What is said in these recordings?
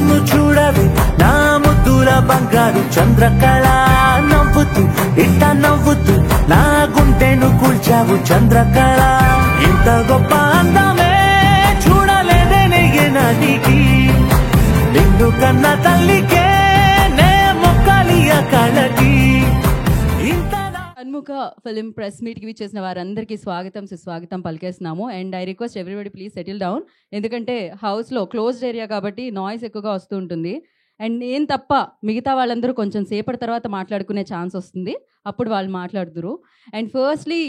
నన్ను చూడవే నా ముద్దుల బంగారు చంద్రకళ నవ్వుతూ ఇట్ట నవ్వుతూ నా గుండెను కూల్చావు చంద్రకళ ఇంత గొప్ప అందమే చూడలేదే నాటికి నిన్ను కన్న తల్లికే నే మొక్కాలియ కళకి షణ్ముఖ ఫిలిం ప్రెస్ మీట్కి విచ్చేసిన వారందరికీ స్వాగతం సుస్వాగతం పలికేస్తున్నాము. And I request everybody please settle down, ఎందుకంటే హౌస్లో క్లోజ్డ్ ఏరియా కాబట్టి నాయిస్ ఎక్కువగా వస్తూ ఉంటుంది. అండ్ నేను తప్ప మిగతా వాళ్ళందరూ కొంచెం సేపటి తర్వాత మాట్లాడుకునే ఛాన్స్ వస్తుంది, అప్పుడు వాళ్ళు మాట్లాడుతురు. అండ్ ఫస్ట్లీ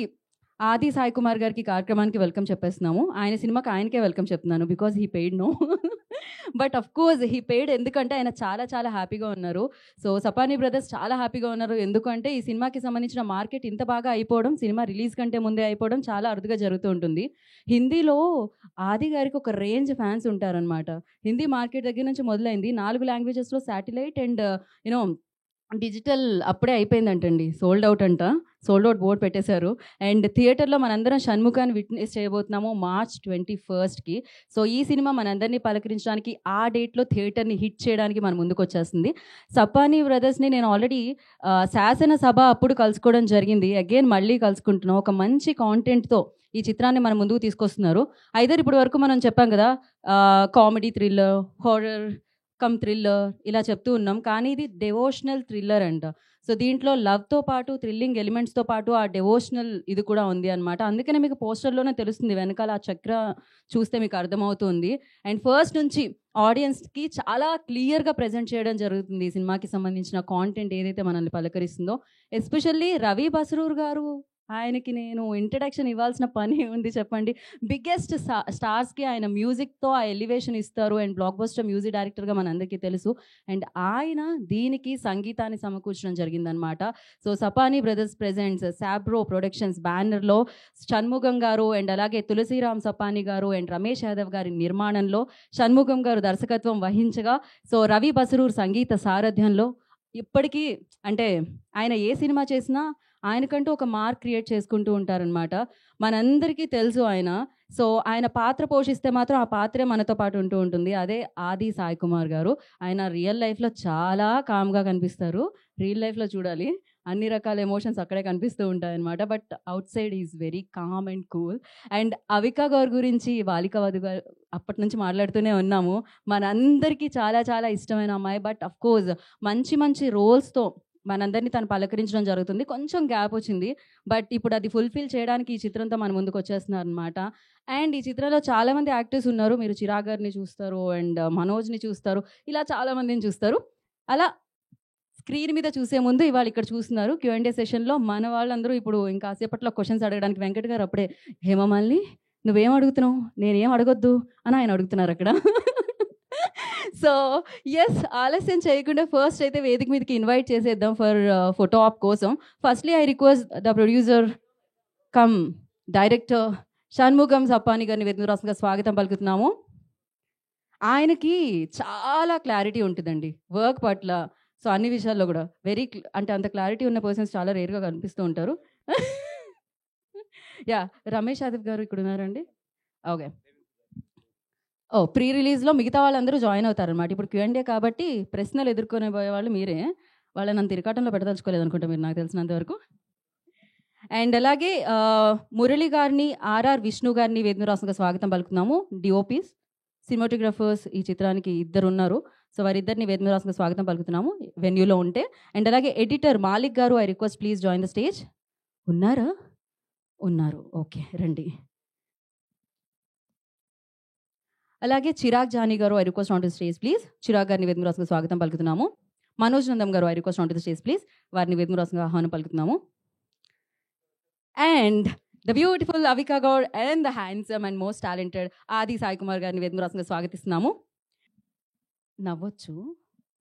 ఆది సాయి కుమార్ గారికి కార్యక్రమానికి వెల్కమ్ చెప్పేస్తున్నాము. ఆయన సినిమాకి ఆయనకే వెల్కమ్ చెప్తున్నాను, because he paid no, but of course he paid, ఎందుకంటే ఆయన చాలా చాలా హ్యాపీగా ఉన్నారు. సో సపానీ బ్రదర్స్ చాలా హ్యాపీగా ఉన్నారు, ఎందుకంటే ఈ సినిమాకి సంబంధించిన మార్కెట్ ఇంత బాగా అయిపోవడం, సినిమా రిలీజ్ కంటే ముందే అయిపోవడం చాలా అరుదుగా జరుగుతూ ఉంటుంది. హిందీలో ఆది గారికి ఒక రేంజ్ ఫ్యాన్స్ ఉంటారనమాట. హిందీ మార్కెట్ దగ్గర నుంచి మొదలైంది, 4 లాంగ్వేజెస్లో శాటిలైట్ అండ్ యూనో డిజిటల్ అప్పుడే అయిపోయిందంటండి, సోల్డ్ అవుట్ అంట, సోల్డ్ అవుట్ బోర్డ్ పెట్టేశారు. అండ్ థియేటర్లో మనందరం షణ్ముఖాన్ని విట్నెస్ చేయబోతున్నాము March 21st. సో ఈ సినిమా మనందరినీ పలకరించడానికి, ఆ డేట్లో థియేటర్ని హిట్ చేయడానికి మన ముందుకు వచ్చేస్తుంది. సపానీ బ్రదర్స్ని నేను ఆల్రెడీ శాసనసభ అప్పుడు కలుసుకోవడం జరిగింది, అగైన్ మళ్ళీ కలుసుకుంటున్నాం. ఒక మంచి కాంటెంట్తో ఈ చిత్రాన్ని మన ముందుకు తీసుకొస్తున్నారు. ఐదర్ ఇప్పటి వరకు మనం చెప్పాం కదా, comedy thriller, horror come thriller ఇలా చెప్తూ ఉన్నాం, కానీ ఇది డెవోషనల్ థ్రిల్లర్ అంట. సో దీంట్లో లవ్తో పాటు థ్రిల్లింగ్ ఎలిమెంట్స్తో పాటు ఆ డెవోషనల్ ఇది కూడా ఉంది అనమాట. అందుకనే మీకు పోస్టర్లోనే తెలుస్తుంది, వెనకాల ఆ చక్ర చూస్తే మీకు అర్థమవుతుంది. అండ్ ఫస్ట్ నుంచి ఆడియన్స్కి చాలా క్లియర్గా ప్రజెంట్ చేయడం జరుగుతుంది ఈ సినిమాకి సంబంధించిన కాంటెంట్ ఏదైతే మనల్ని పలకరిస్తుందో. ఎస్పెషల్లీ రవి బసరూర్ గారు, ఆయనకి నేను ఇంట్రడక్షన్ ఇవ్వాల్సిన పని ఉంది చెప్పండి. బిగ్గెస్ట్ స్టార్స్కి ఆయన మ్యూజిక్తో ఆ ఎలివేషన్ ఇస్తారు, అండ్ బ్లాక్ బస్టర్ మ్యూజిక్ డైరెక్టర్గా మనందరికీ తెలుసు. అండ్ ఆయన దీనికి సంగీతాన్ని సమకూర్చడం జరిగిందనమాట. సో సపానీ బ్రదర్స్ ప్రెజెంట్స్ శాబ్రో ప్రొడక్షన్స్ బ్యానర్లో షణ్ముఖం గారు అండ్ అలాగే తులసిరామ్ సపానీ గారు అండ్ రమేష్ యాదవ్ గారి నిర్మాణంలో షణ్ముఖం గారు దర్శకత్వం వహించగా, సో రవి బసరూర్ సంగీత సారథ్యంలో ఇప్పటికీ అంటే ఆయన ఏ సినిమా చేసినా ఆయనకంటూ ఒక మార్క్ క్రియేట్ చేసుకుంటూ ఉంటారనమాట. మనందరికీ తెలుసు ఆయన. సో ఆయన పాత్ర పోషిస్తే మాత్రం ఆ పాత్రే మనతో పాటు ఉంటూ ఉంటుంది, అదే ఆది సాయి కుమార్ గారు. ఆయన రియల్ లైఫ్లో చాలా కామ్గా కనిపిస్తారు, రియల్ లైఫ్లో చూడాలి, అన్ని రకాల ఎమోషన్స్ అక్కడే కనిపిస్తూ ఉంటాయన్నమాట. But out side is very calm and cool. And Avika గారి గురించి, బాలిక వధు గారు అప్పటి నుంచి మాట్లాడుతూనే ఉన్నాము, మనందరికీ చాలా చాలా ఇష్టమైన అమ్మాయి. బట్ అఫ్ కోర్స్ మంచి మంచి రోల్స్తో మనందరినీ తను పలకరించడం జరుగుతుంది. కొంచెం గ్యాప్ వచ్చింది, బట్ ఇప్పుడు అది ఫుల్ఫిల్ చేయడానికి ఈ చిత్రంతో మన ముందుకు వచ్చేస్తున్నారు అనమాట. అండ్ ఈ చిత్రంలో చాలామంది యాక్టర్స్ ఉన్నారు, మీరు చిరాగ్ గారిని చూస్తారు అండ్ మనోజ్ని చూస్తారు, ఇలా చాలామందిని చూస్తారు. అలా స్క్రీన్ మీద చూసే ముందు ఇవాళ ఇక్కడ చూస్తున్నారు Q&A సెషన్లో మన వాళ్ళందరూ ఇప్పుడు ఇంకా సేపట్లో క్వశ్చన్స్ అడగడానికి వెంకట్ గారు అప్పుడే హేమమాలిని నువ్వేం అడుగుతున్నావు, నేనేం అడగొద్దు అని ఆయన అడుగుతున్నారు అక్కడ. సో ఎస్, ఆలస్యం చేయకుండా ఫస్ట్ అయితే వేదిక మీదకి ఇన్వైట్ చేసేద్దాం ఫర్ ఫోటో ఆప్ కోసం. Firstly I request the producer cum director Shanmukham Sapani గారిని వేదిక రాష్ట్రంగా స్వాగతం పలుకుతున్నాము. ఆయనకి చాలా క్లారిటీ ఉంటుందండి వర్క్ పట్ల, సో అన్ని విషయాల్లో కూడా అంటే అంత క్లారిటీ ఉన్న పర్సన్స్ చాలా రేర్గా కనిపిస్తూ ఉంటారు. యా, రమేష్ యాదవ్ గారు ఇక్కడ ఉన్నారండి. ఓకే, ప్రీ రిలీజ్లో మిగతా వాళ్ళందరూ జాయిన్ అవుతారనమాట. ఇప్పుడు Q&A కాబట్టి ప్రశ్నలు ఎదుర్కొనే పోయే వాళ్ళు మీరే, వాళ్ళని అంత ఇరకాటంలో పెట్టదలుచుకోలేదు అనుకుంటా మీరు, నాకు తెలిసినంత వరకు. అండ్ అలాగే మురళి గారిని, ఆర్ఆర్ విష్ణు గారిని వేదిక రాష్ట్రంగా స్వాగతం పలుకుతున్నాము. డిఓపీస్, సినిమాటోగ్రఫర్స్ ఈ చిత్రానికి 2 ఉన్నారు, సో వారిద్దరిని వేదిక రాష్ట్రంగా స్వాగతం పలుకుతున్నాము వెన్యూలో ఉంటే. అండ్ అలాగే ఎడిటర్ మాలిక్ గారు, I request please join the stage. ఉన్నారా? ఉన్నారు, ఓకే రండి. అలాగే చిరాగ్ జానీ గారు, I request on to stage please. Chirag గారిని వేదిక రాష్ట్రంగా స్వాగతం పలుకుతున్నాము. మనోజ్ నందం గారు, I request on to stage please. వారిని వేదిక రాష్ట్రంగా ఆహ్వానం పలుకుతున్నాము. And the beautiful Avika Gor and the handsome and most talented Aadi Sai Kumar గారిని వేదిక రాష్ట్రంగా స్వాగతిస్తున్నాము. నవ్వొచ్చు,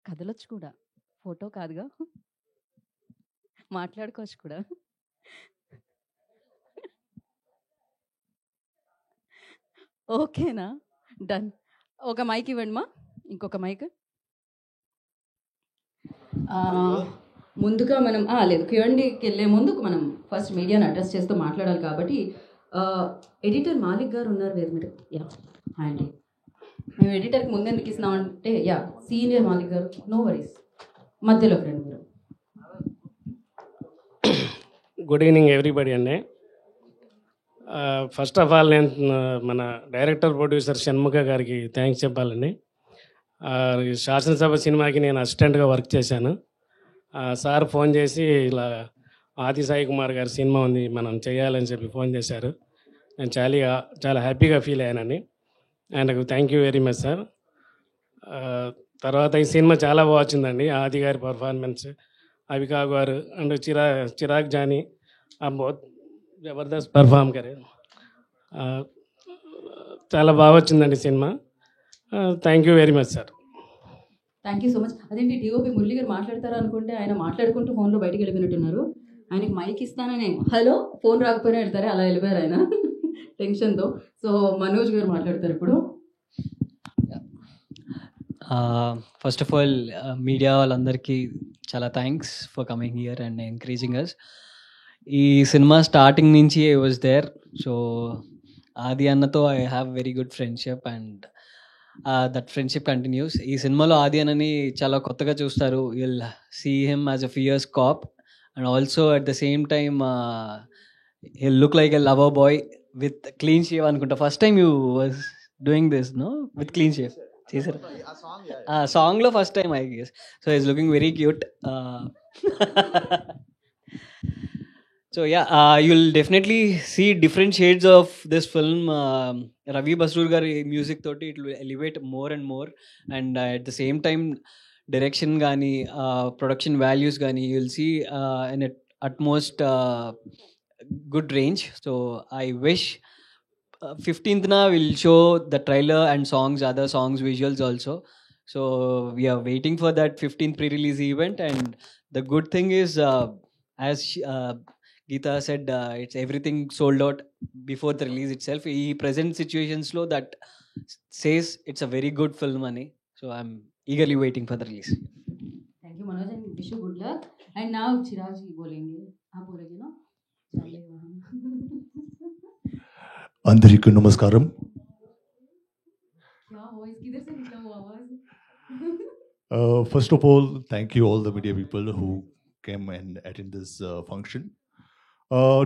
కదలొచ్చు కూడా, ఫోటో కాదుగా, మాట్లాడుకోవచ్చు కూడా. ఓకేనా, డన్. ఒక మైక్ ఇవ్వండి మా, ఇంకొక మైక్. ముందుగా మనం లేదు Q&Aకి వెళ్ళే ముందు మనం ఫస్ట్ మీడియాని అడ్రస్ చేస్తూ మాట్లాడాలి కాబట్టి ఎడిటర్ మాలిక్ గారు ఉన్నారు వేరు మీరు. యా, హాయ్ అండి. మేము ఎడిటర్కి ముందు ఎందుకు ఇస్తున్నాం అంటే యా సీనియర్ మాలిక్ గారు, నో వరీస్, మధ్యలో ఫ్రెండ్ మీరు. గుడ్ ఈవినింగ్ ఎవ్రీబడి అండి. ఫస్ట్ ఆఫ్ ఆల్ నేను మన డైరెక్టర్ ప్రొడ్యూసర్ షణ్ముఖ గారికి థ్యాంక్స్ చెప్పాలండి. ఈ శాసనసభ సినిమాకి నేను అసిస్టెంట్గా వర్క్ చేశాను. సార్ ఫోన్ చేసి ఇలా ఆది సాయి కుమార్ గారి సినిమా ఉంది మనం చేయాలని చెప్పి ఫోన్ చేశారు. నేను చాలా హ్యాపీగా ఫీల్ అయ్యానండి. ఆయనకు thank you very much sir. తర్వాత ఈ సినిమా చాలా బాగా వచ్చిందండి. ఆది గారి పర్ఫార్మెన్స్, అవికా గారు అండ్ చిరాగ్ జానీ बहुत జబర్దస్త్ పర్ఫామ్ కరే. చాలా బాగా వచ్చిందండి cinema. Thank you very much sir. Thank you so much. అదేంటి డిఓపి మురళి గారు మాట్లాడతారు అనుకుంటే ఆయన మాట్లాడుకుంటూ ఫోన్లో బయటికి వెళ్ళిపోయినట్టున్నారు. ఆయనకి మైక్ ఇస్తానని హలో ఫోన్ రాకపోయినా వెళ్తారే, అలా వెళ్ళిపోయారు ఆయన టెన్షన్తో. సో మనోజ్ గారు మాట్లాడతారు ఇప్పుడు. ఫస్ట్ ఆఫ్ ఆల్ మీడియా వాళ్ళందరికీ చాలా thanks for coming here and encouraging us. ఈ సినిమా స్టార్టింగ్ నుంచి I was there. So Aadi అన్నతో I have very good friendship and that friendship continues. ఈ సినిమాలో ఆది అన్నని చాలా కొత్తగా చూస్తారు. Will see him as a fierce cop and also at the same time he'll look like a lover boy with clean shave అనుకుంటా. First time you was doing this no with clean shave చేశారు సాంగ్లో first time I guess. So is looking very cute. So yeah you'll definitely see different shades of this film. Ravi Basrur గారి music తోటి it will elevate more and more and at the same time direction కానీ production values కానీ you will see in utmost good range. So I wish 15th na will show the trailer and songs, other songs, visuals also. So we are waiting for that 15th pre-release event. And the good thing is as Geeta said, it's everything sold out before the release itself. In present situations lo that says it's a very good film ani. So I'm eagerly waiting for the release. Thank you Manoj and wish you good luck. And now Chirag ji bolenge. आप बोलेंगे ना. అందరికీ నమస్కారం. First of all, thank you all the media people who came and attend this function.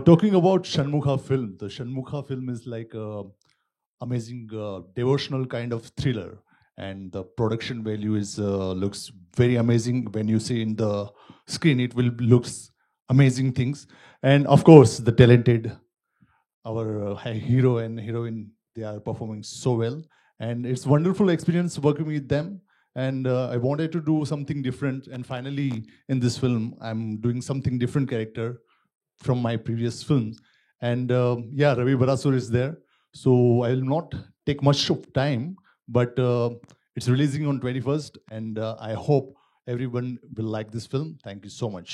Talking about Shanmukha film, the Shanmukha film is like a amazing devotional kind of thriller, and the production value is looks very amazing. When you see in the screen, it will looks amazing things, and of course the talented our hero and heroine, they are performing so well, and it's wonderful experience working with them. And I wanted to do something different, and finally in this film I'm doing something different character from my previous films. And yeah, Ravi Basrur is there, so I will not take much of time, but it's releasing on 21st, and I hope everyone will like this film. Thank you so much.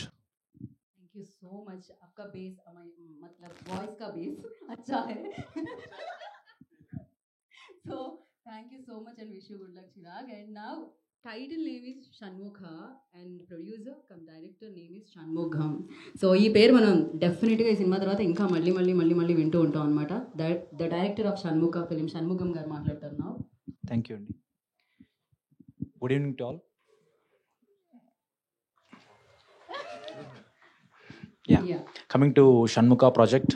Thank you so much. आपका base मतलब voice का base अच्छा है. So thank you so much and wish you good luck Chirag. And now title name is Shanmukha and producer cum director name is Shanmugam. So ఈ పేరు మనం డెఫినెట్గా ఈ సినిమా తర్వాత ఇంకా మళ్ళీ వింటూ ఉంటాం అనమాట. That the director of Shanmukha film Shanmugam గారు మాట్లాడతారు now. థ్యాంక్ యూ అండి. Good evening to all. Yeah. Coming to Shanmukha project,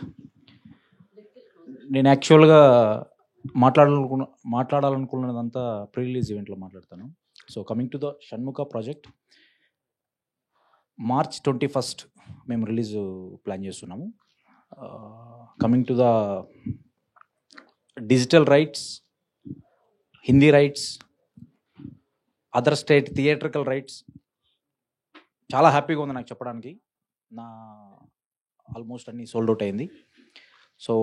నేను యాక్చువల్గా మాట్లాడాలనుకున్నదంతా ప్రీ రిలీజ్ ఈవెంట్లో మాట్లాడతాను. So coming to the Shanmukha project, March 21st మేము రిలీజ్ ప్లాన్ చేస్తున్నాము. Coming to the digital rights, Hindi rights, other state theatrical rights, చాలా హ్యాపీగా ఉంది నాకు చెప్పడానికి. నా ఆల్మోస్ట్ అన్నీ సోల్డ్ అవుట్ అయింది. సో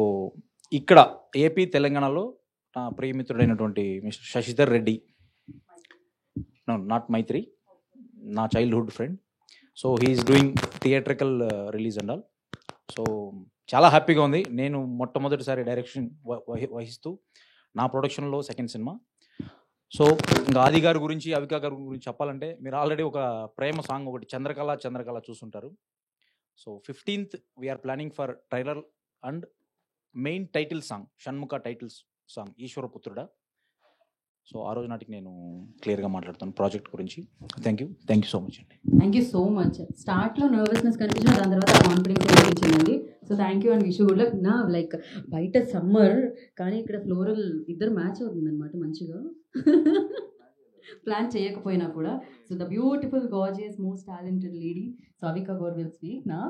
ఇక్కడ ఏపీ తెలంగాణలో నా ప్రియమిత్రుడైనటువంటి మిస్టర్ శశిధర్ రెడ్డి, నాట్ మైత్రి, నా childhood friend. So he's doing theatrical release and all. So చాలా హ్యాపీగా ఉంది. నేను మొట్టమొదటిసారి డైరెక్షన్ వహిస్తూ నా ప్రొడక్షన్లో సెకండ్ సినిమా. సో ఇంకా ఆది గారి గురించి, అవికా గారి గురించి చెప్పాలంటే మీరు ఆల్రెడీ ఒక ప్రేమ సాంగ్ ఒకటి చంద్రకళ చూస్తుంటారు. So 15th we're planning for trailer and main title song, Shanmukha title song ఈశ్వరపుత్రుడా. సో ఆ రోజు నాటికి నేను క్లియర్గా మాట్లాడుతాను ప్రాజెక్ట్ గురించి. థ్యాంక్ యూ సో మచ్ అండి. Thank you so much. స్టార్ట్లో నర్వస్నెస్ కనిపించిన, దాని తర్వాత కాన్ఫిడెన్స్ కనిపించిందండి. So thank you and wish good luck. నా లైక్ బయట సమ్మర్ కానీ ఇక్కడ ఫ్లోరల్ ఇద్దరు మ్యాచ్ అవుతుంది అనమాట మంచిగా, ప్లాన్ చేయకపోయినా కూడా. So the beautiful gorgeous most talented lady Savika God will speak now.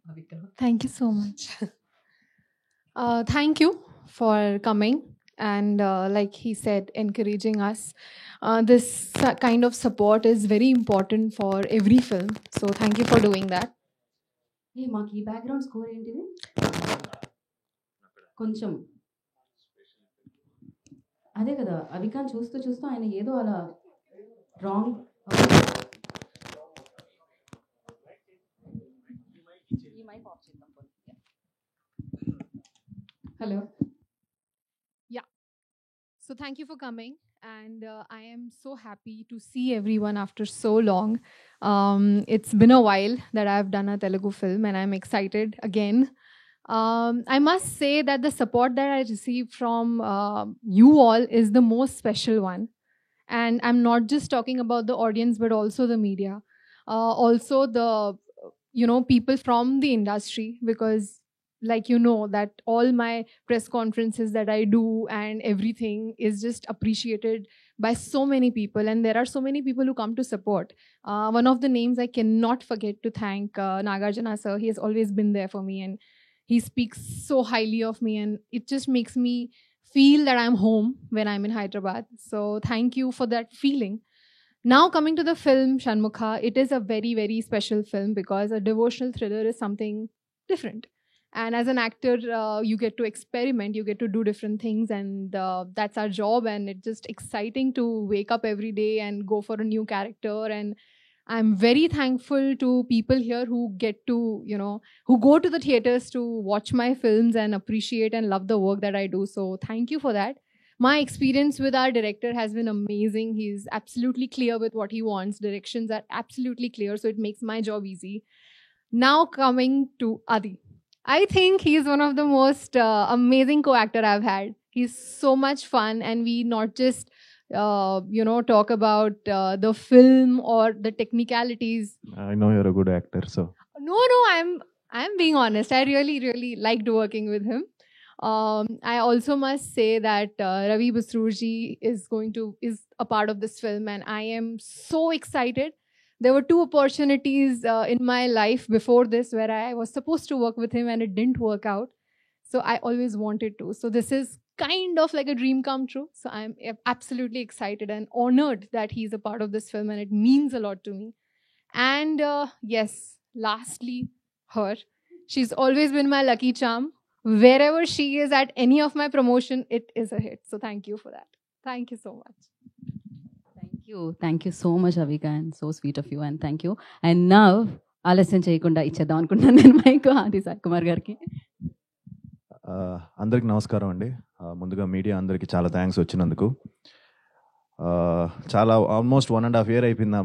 Savika. Thank you so much. Thank you for coming and, like he said, encouraging us. This kind of support is very important for every film. So thank you for doing that. ఏ మాకు ఈ background score ఏంటిది కొంచెం అదే కదా, అవికాన్ చూస్తూ చూస్తూ ఆయన ఏదో అలా wrong. Hello. So thank you for coming, and I am so happy to see everyone after so long. It's been a while that I've done a Telugu film, and I'm excited again. I must say that the support that I received from you all is the most special one. And I'm not just talking about the audience, but also the media. Also the, people from the industry, because like that all my press conferences that I do and everything is just appreciated by so many people, and there are so many people who come to support. One of the names I cannot forget to thank, Nagarjuna sir. He has always been there for me, and he speaks so highly of me, and it just makes me feel that I'm home when I'm in Hyderabad. So thank you for that feeling. Now coming to the film Shanmukha, it is a very, very special film because a devotional thriller is something different. And as an actor, you get to experiment, you get to do different things, and that's our job. And it's just exciting to wake up every day and go for a new character. And I'm very thankful to people here who get to, who go to the theaters to watch my films and appreciate and love the work that I do. So thank you for that. My experience with our director has been amazing. He's absolutely clear with what he wants. Directions are absolutely clear, so it makes my job easy. Now coming to Adi. I think he's one of the most amazing co-actor I've had. He's so much fun, and we not just talk about the film or the technicalities. I know you're a good actor, so. No, I'm being honest. I really, really liked working with him. I also must say that Ravi Basroorji is a part of this film, and I am so excited. There were 2 opportunities in my life before this where I was supposed to work with him and it didn't work out. So I always wanted to. So this is kind of like a dream come true. So I'm absolutely excited and honored that he's a part of this film, and it means a lot to me. And yes, lastly, her. She's always been my lucky charm. Wherever she is at any of my promotion, it is a hit. So thank you for that. Thank you so much. Thank you so much Avika, and so sweet of you, and thank you. And నా ఆలస్యం చేయకుండా ఇచ్చేద్దాం అనుకుంటున్నాను నేను mic ఆది సాయి కుమార్ గారికి. అందరికి నమస్కారం అండి. ముందుగా మీడియా అందరికీ చాలా థ్యాంక్స్ వచ్చినందుకు. చాలా ఆల్మోస్ట్ 1.5 year అయిపోయింది.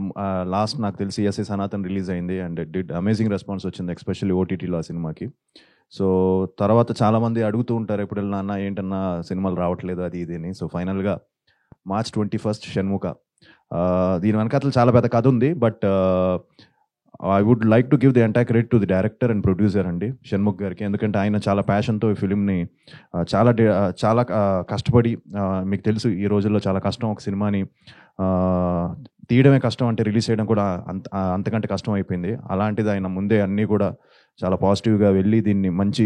లాస్ట్ నాకు తెలిసి ఎస్ఏ సనాతన్ రిలీజ్ అయింది, అండ్ డిడ్ అమేజింగ్ రెస్పాన్స్ వచ్చింది, ఎస్పెషల్లీ ఓటీటీలో ఆ సినిమాకి. సో తర్వాత చాలామంది అడుగుతూ ఉంటారు ఎప్పుడు వెళ్ళినా ఏంటన్నా సినిమాలు రావట్లేదు అది ఇది అని. సో ఫైనల్గా March 21st షణ్ముఖ. దీని వెనకాతలు చాలా పెద్ద కథ ఉంది, but I would like to give the entire credit to the director and producer అండి, షణ్ముఖ్ గారికి. ఎందుకంటే ఆయన చాలా ప్యాషన్తో ఈ ఫిలింని చాలా కష్టపడి, మీకు తెలుసు ఈ రోజుల్లో చాలా కష్టం ఒక సినిమాని తీయడమే కష్టం, అంటే రిలీజ్ చేయడం కూడా అంతకంటే కష్టం అయిపోయింది. అలాంటిది ఆయన ముందే అన్నీ కూడా చాలా పాజిటివ్గా వెళ్ళి దీన్ని మంచి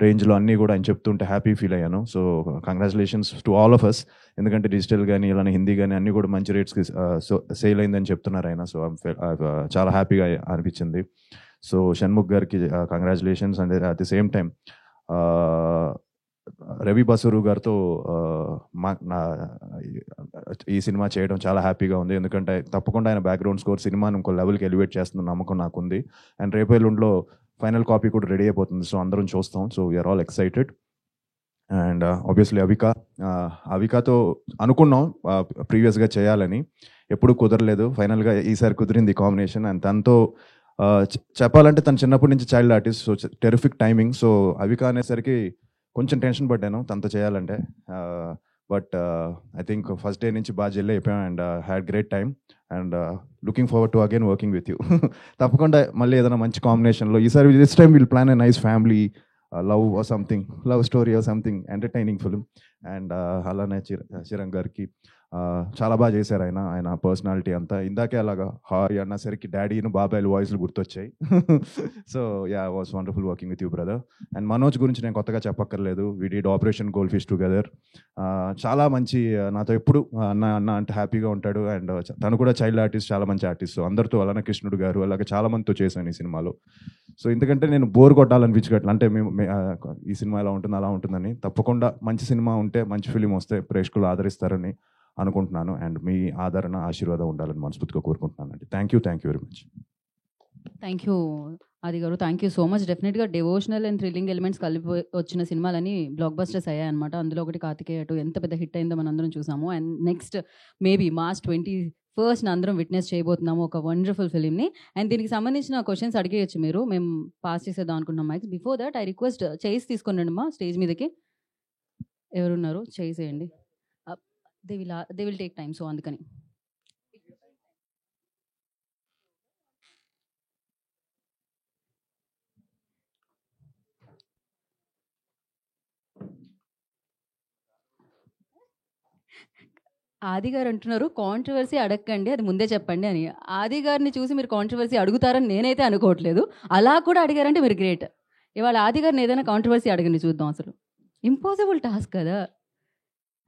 రేంజ్లో అన్నీ కూడా ఆయన చెప్తుంటే హ్యాపీ ఫీల్ అయ్యాను. So congratulations to all of us. ఎందుకంటే డిజిటల్ కానీ ఇలానే హిందీ కానీ అన్నీ కూడా మంచి రేట్స్కి సేల్ అయిందని చెప్తున్నారు ఆయన. సో చాలా హ్యాపీగా అనిపించింది. సో షణ్ముఖ్ గారికి congratulations. And at the same time Ravi Basrur గారితో ఈ సినిమా చేయడం చాలా హ్యాపీగా ఉంది. ఎందుకంటే తప్పకుండా ఆయన బ్యాక్గ్రౌండ్ స్కోర్ సినిమాని ఇంకో లెవెల్కి ఎలివేట్ చేస్తున్న నమ్మకం నాకు ఉంది. అండ్ రేపు ఎల్లుండిలో ఫైనల్ కాపీ కూడా రెడీ అయిపోతుంది. సో అందరం చూస్తాం. So we're all excited. And obviously అవికాతో అనుకున్నాం ప్రీవియస్గా చేయాలని, ఎప్పుడూ కుదరలేదు. ఫైనల్గా ఈసారి కుదిరింది కాంబినేషన్. అండ్ తనతో చెప్పాలంటే తను చిన్నప్పటి నుంచి child artist, so terrific timing. So Avika అనేసరికి కొంచెం టెన్షన్ పడ్డాను తనతో చేయాలంటే. But I think first day నుంచి బాగా జెల్ అయిపోయాం and had great time and looking forward to again working with you. తప్పకుండా మళ్ళీ ఏదైనా మంచి కాంబినేషన్లో ఈసారి this time will plan a nice family love or something, love story or something entertaining film. And అలానే చిరంగ్ గారికి చాలా బాగా చేశారు ఆయన పర్సనాలిటీ అంతా. ఇందాకే అలాగా హాయ్ అన్నసరికి డాడీను బాబాయ్లు వాయిస్లు గుర్తొచ్చాయి. So yeah, was wonderful working with you brother. And Manoj గురించి నేను కొత్తగా చెప్పక్కర్లేదు. We did Operation Goldfish together. చాలా మంచి, నాతో ఎప్పుడు అన్న అన్న అంటే హ్యాపీగా ఉంటాడు. అండ్ తను కూడా చైల్డ్ ఆర్టిస్ట్, చాలా మంచి ఆర్టిస్ట్. అందరితో అలానే కృష్ణుడు గారు అలాగే చాలా మందితో చేశాను ఈ సినిమాలో. సో ఎందుకంటే నేను బోర్ కొట్టాలనిపించగట్ల, అంటే మేము ఈ సినిమా ఎలా ఉంటుంది అలా ఉంటుందని. తప్పకుండా మంచి సినిమా ఉంటే, మంచి ఫిలిం వస్తే ప్రేక్షకులు ఆదరిస్తారని అనుకుంటున్నాను. అండ్ మీ ఆదరణ, ఆశీర్వాదం ఉండాలని మనస్ఫూర్తిగా కోరుకుంటున్నాను అండి. Thank you very much. Thank you ఆది గారు, థ్యాంక్ యూ సో మచ్. డెఫినెట్గా డివోషనల్ అండ్ థ్రిల్లింగ్ ఎలిమెంట్స్ కలిపి వచ్చిన సినిమాలని బ్లాక్ బస్టర్స్ అయ్యాయన్నమాట. అందులో ఒకటి కార్తికేయ 2 ఎంత పెద్ద హిట్ అయిందో మనం అందరం చూసాము. And next maybe March 21st అందరం విట్నెస్ చేయబోతున్నాము ఒక వండర్ఫుల్ ఫిలింని. అండ్ దీనికి సంబంధించిన క్వశ్చన్స్ అడిగేయచ్చు మీరు, మేము పాస్ చేసేద్దాం అనుకుంటున్నాం mics. Before that I request chairs తీసుకుని మా స్టేజ్ మీదకి. ఎవరున్నారు చేసేయండి. They will take time, so అందుకని. ఆది గారు అంటున్నారు కాంట్రవర్సీ అడగండి, అది ముందే చెప్పండి అని. ఆది గారిని చూసి మీరు కాంట్రవర్సీ అడుగుతారని నేనైతే అనుకోవట్లేదు. అలా కూడా అడిగారంటే మీరు గ్రేట్. ఇవాళ ఆది గారిని ఏదైనా కాంట్రవర్సీ అడగండి చూద్దాం. అసలు ఇంపాసిబుల్ టాస్క్ కదా,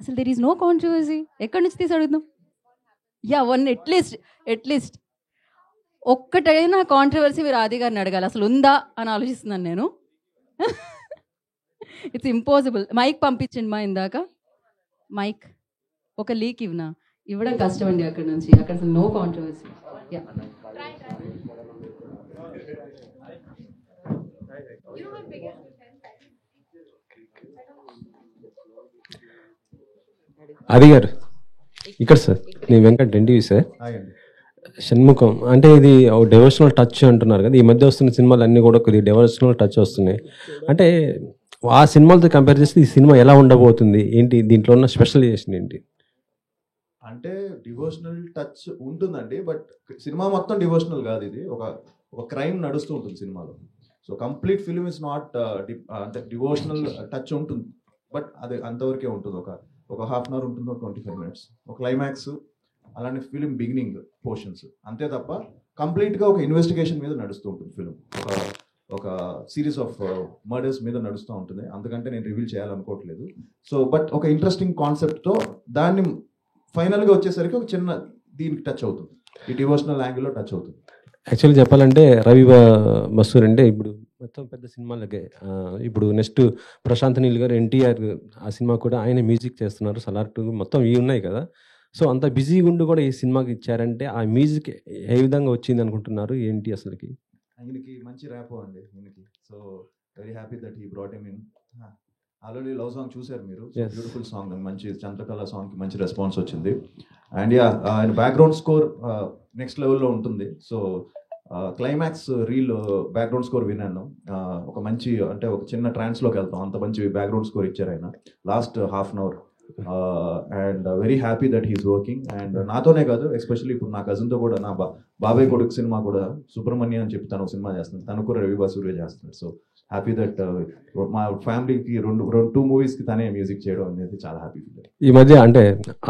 అసలు దెర్ ఈజ్ నో కాంట్రవర్సీ. ఎక్కడి నుంచి తీసి అడుగుదాం? యా, వన్ అట్లీస్ట్ ఒక్కటైనా కాంట్రవర్సీ మీరు ఆది గారిని అడగాలి. అసలు ఉందా అని ఆలోచిస్తున్నాను నేను. It's impossible. మైక్ పంపించండి మా ఇందాక. మైక్ ఒక లీక్ ఇవ్వడం కష్టం అండి. అక్కడ నుంచి అక్కడ అసలు నో కాంట్రవర్సీ. యా, ఆది గారు ఇక్కడ సార్, నేను వెంకట్ ఎన్టీవీ సార్. షణ్ముఖం అంటే ఇది డెవోషనల్ టచ్ అంటున్నారు కదా, ఈ మధ్య వస్తున్న సినిమాలు అన్నీ కూడా కొద్దిగా డెవోషనల్ టచ్ వస్తున్నాయి. అంటే ఆ సినిమాలతో కంపేర్ చేస్తే ఈ సినిమా ఎలా ఉండబోతుంది, ఏంటి దీంట్లో ఉన్న స్పెషలైజేషన్ ఏంటి? అంటే డివోషనల్ టచ్ ఉంటుందండి, బట్ సినిమా మొత్తం డివోషనల్ కాదు. ఇది ఒక క్రైమ్ నడుస్తూ ఉంటుంది సినిమాలో. So complete film is not అంటే డివోషనల్ టచ్ ఉంటుంది, బట్ అది అంతవరకే ఉంటుంది. ఒక హాఫ్ అన్ అవర్ ఉంటుంది, 25 minutes, ఒక క్లైమాక్స్, అలానే ఫిలిం బిగినింగ్ పోర్షన్స్, అంతే తప్ప కంప్లీట్గా ఒక ఇన్వెస్టిగేషన్ మీద నడుస్తూ ఉంటుంది ఫిలిం. ఒక సిరీస్ ఆఫ్ మర్డర్స్ మీద నడుస్తూ ఉంటుంది. అందుకంటే నేను రివీల్ చేయాలనుకోవట్లేదు. సో బట్ ఒక ఇంట్రెస్టింగ్ కాన్సెప్ట్తో దాన్ని ఫైనల్గా వచ్చేసరికి ఒక చిన్న దీనికి టచ్ అవుతుంది, ఈ డివోషనల్ యాంగిల్లో టచ్ అవుతుంది. యాక్చువల్లీ చెప్పాలంటే రవి బసూర్ అంటే ఇప్పుడు మొత్తం పెద్ద సినిమాలకే, ఇప్పుడు నెక్స్ట్ ప్రశాంత్ నీల్ గారు, ఎన్టీఆర్ ఆ సినిమా కూడా ఆయన మ్యూజిక్ చేస్తున్నారు. సలార్ 2 మొత్తం ఇవి ఉన్నాయి కదా. సో అంత బిజీగా ఉండి కూడా ఈ సినిమాకి ఇచ్చారంటే ఆ మ్యూజిక్ ఏ విధంగా వచ్చింది అనుకుంటున్నారు, ఏంటి అసలుకి? ఆయనకి మంచి ర్యాపో అండి ఈయనకి. So very happy that he brought him in. Already love song చూసారు మీరు, బ్యూటిఫుల్ సాంగ్, మంచి చంద్రకళ సాంగ్కి మంచి రెస్పాన్స్ వచ్చింది. అండ్ యా, ఆయన బ్యాక్గ్రౌండ్ స్కోర్ నెక్స్ట్ లెవెల్లో ఉంటుంది. So climax reel background score విన్నాను. ఒక మంచి, అంటే ఒక చిన్న ట్రాన్స్లోకి వెళ్తాం, అంత మంచి బ్యాక్గ్రౌండ్ స్కోర్ ఇచ్చారు ఆయన last half an hour. And very happy that he's working. And నాతోనే కాదు, ఎస్పెషల్లీ ఇప్పుడు నా కజిన్తో కూడా, నా బాబాయ్ కొడుకు సినిమా కూడా సుబ్రహ్మణ్యం అని చెప్పి తను సినిమా చేస్తున్నాడు, తను కూడా రవి బసూరే చేస్తున్నాడు. సో హ్యాపీ దట్ మా ఫ్యామిలీకి 2 మూవీస్కి తనే మ్యూజిక్ చేయడం అనేది చాలా హ్యాపీ ఫీల్. ఈ మధ్య అంటే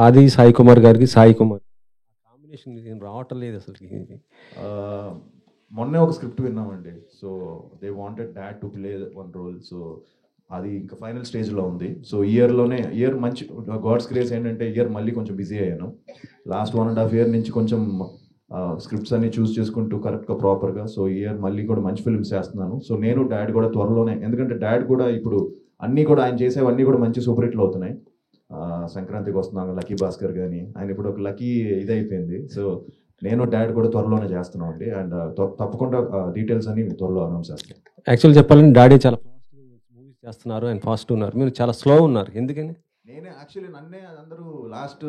ఆది సాయి కుమార్ గారికి సాయి కుమార్ కాంబినేషన్ రావటం లేదు అసలుకి. మొన్నే ఒక స్క్రిప్ట్ విన్నామండి. So they wanted dad to play one role. So అది ఇంకా ఫైనల్ స్టేజ్లో ఉంది. సో ఇయర్ మంచి గాడ్స్ గ్రేస్ ఏంటంటే ఇయర్ మళ్ళీ కొంచెం బిజీ అయ్యాను. లాస్ట్ 1.5 year నుంచి కొంచెం స్క్రిప్ట్స్ అన్ని చూస్ చేసుకుంటూ కరెక్ట్గా ప్రాపర్గా. సో ఇయర్ మళ్ళీ కూడా మంచి ఫిల్మ్స్ చేస్తున్నాను. సో నేను డాడ్ కూడా త్వరలోనే, ఎందుకంటే డాడ్ కూడా ఇప్పుడు అన్నీ కూడా ఆయన చేసేవన్నీ కూడా మంచి సూపర్ హిట్లు అవుతున్నాయి. సంక్రాంతికి వస్తున్నాను, లక్కీ భాస్కర్ కానీ, ఆయన ఇప్పుడు ఒక లక్కీ ఇదైపోయింది. సో నేను డాడ్ కూడా త్వరలోనే చేస్తున్నాం అండి. అండ్ తప్పకుండా డీటెయిల్స్ అన్ని త్వరలో అనౌన్స్ చేస్తాను. యాక్చువల్ చెప్పాలంటే డాడీ చాలా ఫాస్ట్గా మూవీస్ చేస్తున్నారు, ఆయన ఫాస్ట్ ఉన్నారు, మీరు చాలా స్లో ఉన్నారు, ఎందుకని? నేనే యాక్చువల్లీ నన్నే అందరూ లాస్ట్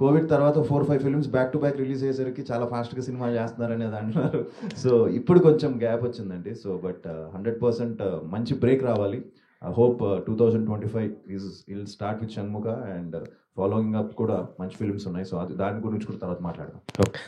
కోవిడ్ తర్వాత 4-5 films back to back release అయ్యేసరికి చాలా ఫాస్ట్గా సినిమా చేస్తున్నారనేది అంటున్నారు. సో ఇప్పుడు కొంచెం గ్యాప్ వచ్చిందండి. సో బట్ 100% మంచి బ్రేక్ రావాలి. I hope 2025 will start with Shanmukha and following up కూడా మంచి ఫిల్మ్స్ ఉన్నాయి. సో అది దాని గురించి కూడా తర్వాత మాట్లాడదాం. ఓకే.